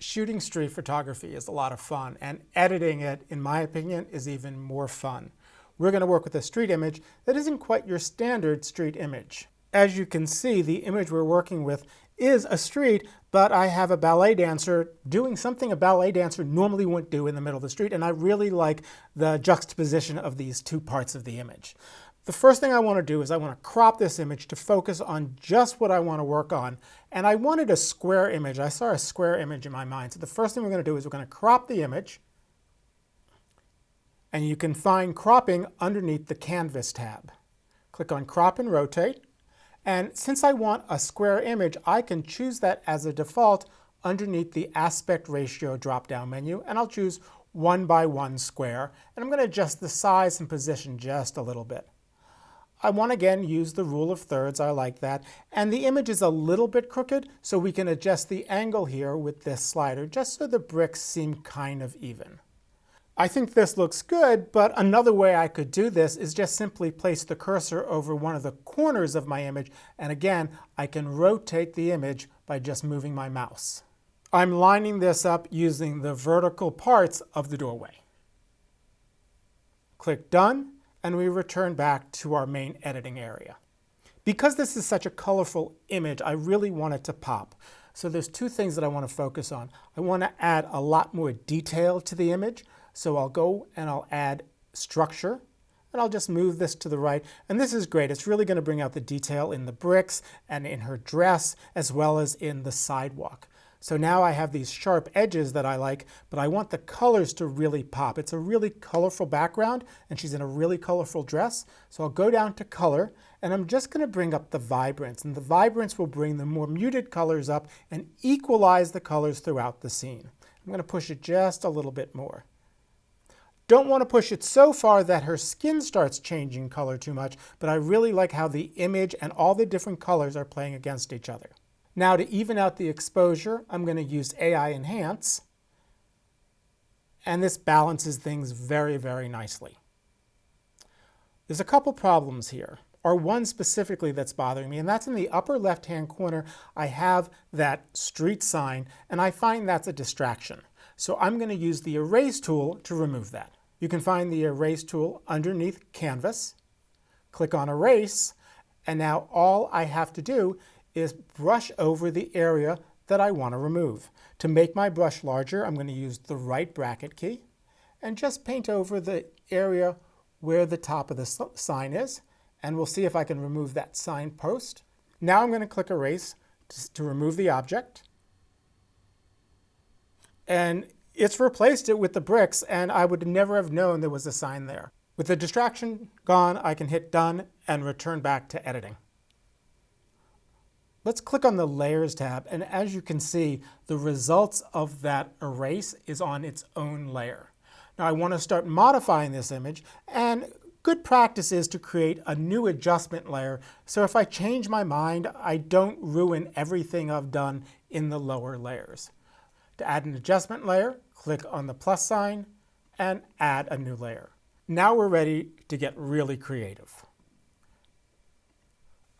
Shooting street photography is a lot of fun, and editing it, in my opinion, is even more fun. We're going to work with a street image that isn't quite your standard street image. As you can see, the image we're working with is a street, but I have a ballet dancer doing something a ballet dancer normally wouldn't do in the middle of the street, and I really like the juxtaposition of these two parts of the image. The first thing I want to do is I want to crop this image to focus on just what I want to work on. And I wanted a square image. I saw a square image in my mind. So the first thing we're going to do is we're going to crop the image. And you can find cropping underneath the Canvas tab. Click on Crop and Rotate. And since I want a square image, I can choose that as a default underneath the Aspect Ratio drop-down menu. And I'll choose 1:1 square. And I'm going to adjust the size and position just a little bit. I want to again use the rule of thirds. I like that. And the image is a little bit crooked, so we can adjust the angle here with this slider just so the bricks seem kind of even. I think this looks good, but another way I could do this is just simply place the cursor over one of the corners of my image, and again, I can rotate the image by just moving my mouse. I'm lining this up using the vertical parts of the doorway. Click Done. And we return back to our main editing area. Because this is such a colorful image, I really want it to pop. So there's two things that I want to focus on. I want to add a lot more detail to the image. So I'll go and I'll add structure. And I'll just move this to the right. And this is great. It's really going to bring out the detail in the bricks and in her dress, as well as in the sidewalk. So now I have these sharp edges that I like, but I want the colors to really pop. It's a really colorful background, and she's in a really colorful dress. So I'll go down to color, and I'm just going to bring up the vibrance. And the vibrance will bring the more muted colors up and equalize the colors throughout the scene. I'm going to push it just a little bit more. Don't want to push it so far that her skin starts changing color too much, but I really like how the image and all the different colors are playing against each other. Now to even out the exposure, I'm going to use AI Enhance. And this balances things very, very nicely. There's a couple problems here, or one specifically that's bothering me, and that's in the upper left-hand corner. I have that street sign, and I find that's a distraction. So I'm going to use the Erase tool to remove that. You can find the Erase tool underneath Canvas. Click on Erase, and now all I have to do is brush over the area that I want to remove. To make my brush larger, I'm going to use the right bracket key and just paint over the area where the top of the sign is, and we'll see if I can remove that sign post. Now I'm going to click Erase to remove the object, and it's replaced it with the bricks, and I would never have known there was a sign there. With the distraction gone, I can hit Done and return back to editing. Let's click on the Layers tab, and as you can see, the results of that erase is on its own layer. Now I want to start modifying this image, and good practice is to create a new adjustment layer, so if I change my mind, I don't ruin everything I've done in the lower layers. To add an adjustment layer, click on the plus sign and add a new layer. Now we're ready to get really creative.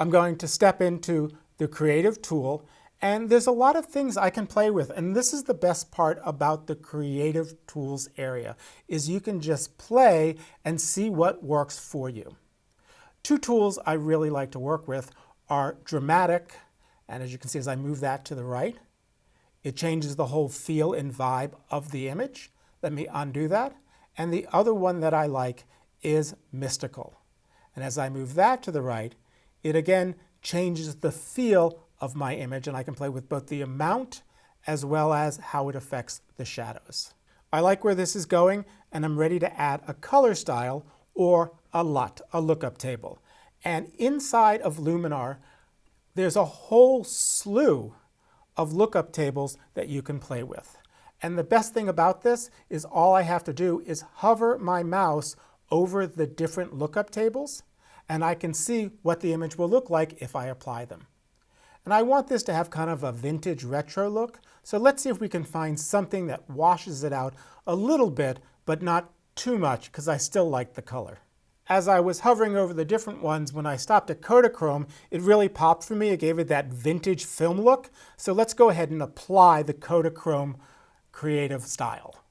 I'm going to step into the Creative tool, and there's a lot of things I can play with, and this is the best part about the Creative Tools area, is you can just play and see what works for you. Two tools I really like to work with are Dramatic, and as you can see as I move that to the right, it changes the whole feel and vibe of the image. Let me undo that. And the other one that I like is Mystical. And as I move that to the right, it again changes the feel of my image, and I can play with both the amount as well as how it affects the shadows. I like where this is going, and I'm ready to add a color style or a LUT, a lookup table. And inside of Luminar, there's a whole slew of lookup tables that you can play with. And the best thing about this is all I have to do is hover my mouse over the different lookup tables, and I can see what the image will look like if I apply them. And I want this to have kind of a vintage retro look, so let's see if we can find something that washes it out a little bit, but not too much, because I still like the color. as I was hovering over the different ones, when I stopped at Kodachrome, it really popped for me. It gave it that vintage film look. So let's go ahead and apply the Kodachrome creative style.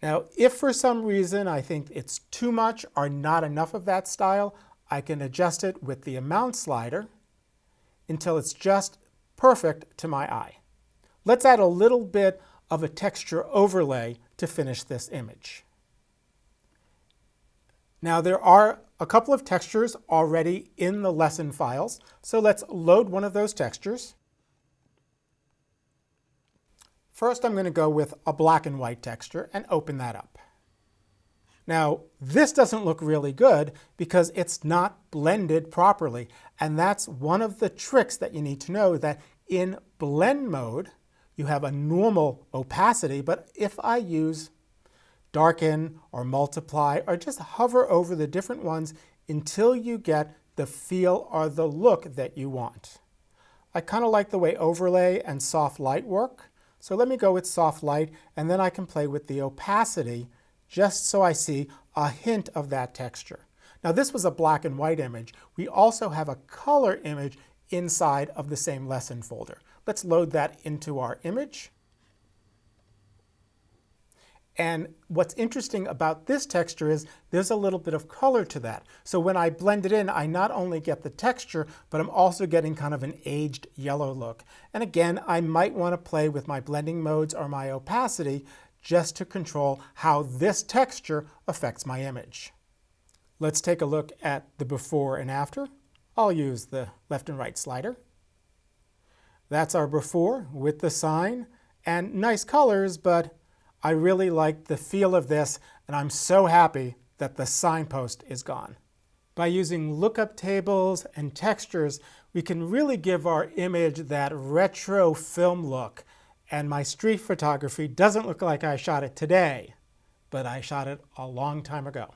Now, if for some reason I think it's too much or not enough of that style, I can adjust it with the amount slider until it's just perfect to my eye. Let's add a little bit of a texture overlay to finish this image. Now, there are a couple of textures already in the lesson files, so let's load one of those textures. First, I'm going to go with a black and white texture and open that up. Now, this doesn't look really good because it's not blended properly, and that's one of the tricks that you need to know, that in blend mode, you have a normal opacity, but if I use darken or multiply or just hover over the different ones until you get the feel or the look that you want. I kind of like the way overlay and soft light work, so let me go with soft light, and then I can play with the opacity just so I see a hint of that texture. Now, this was a black and white image. We also have a color image inside of the same lesson folder. Let's load that into our image. And what's interesting about this texture is there's a little bit of color to that. So when I blend it in, I not only get the texture, but I'm also getting kind of an aged yellow look. And again, I might want to play with my blending modes or my opacity just to control how this texture affects my image. Let's take a look at the before and after. I'll use the left and right slider. That's our before with the sign and nice colors, but I really like the feel of this, and I'm so happy that the signpost is gone. By using lookup tables and textures, we can really give our image that retro film look. And my street photography doesn't look like I shot it today, but I shot it a long time ago.